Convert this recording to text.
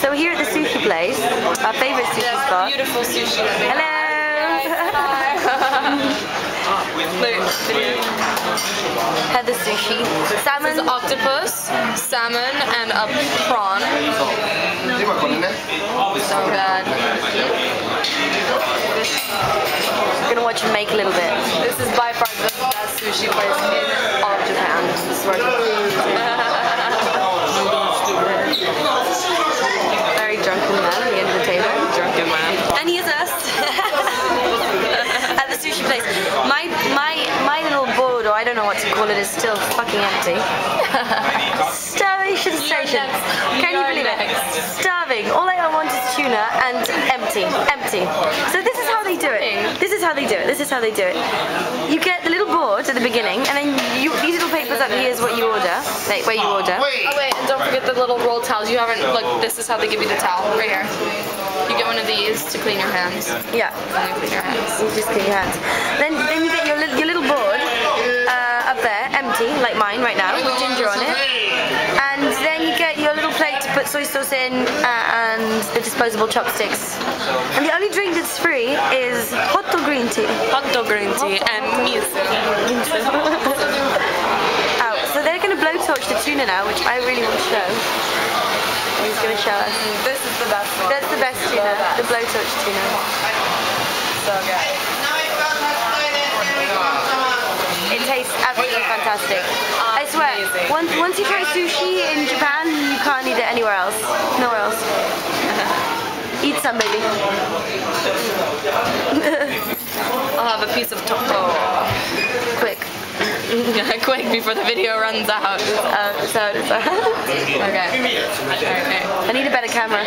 So we're here at the sushi place, our favourite sushi spot. Beautiful sushi. Hello! Heather sushi. Salmon. This is octopus, salmon, and a prawn. So good. I'm gonna watch him make a little bit. This is by far the best sushi place in all of Japan. I swear to God. Very drunken man at the end of the table. Drunken man. And here's us at the sushi place. My little board, or I don't know what to call it, is still fucking empty. Starvation station. Can you believe it? Starving. All I want is tuna and empty. So this is how they do it. This is how they do it. This is how they do it. You get the little board at the beginning, and then these little papers up here is what you order. Like where you order. Oh wait, and don't forget the little roll towels. You haven't, look, this is how they give you the towel, right here. You get one of these to clean your hands. Yeah. And you clean your hands. You just clean your hands. Then you get your little board up there, empty, like mine right now, with ginger on it. And then you get your little plate to put soy sauce in and the disposable chopsticks. And the only drink that's free is hot dog green tea. Hot dog green tea and miso. So they're going to blowtorch the tuna now, which I really want to show. He's going to show us. This is the best one. That's the best tuna, the blowtorch tuna. So good. It tastes absolutely fantastic. I swear, once you try sushi in Japan, you can't eat it anywhere else. Nowhere else. Eat some, baby. I'll have a piece of taco. Quick. Quick before the video runs out. Okay. Okay. I need a better camera.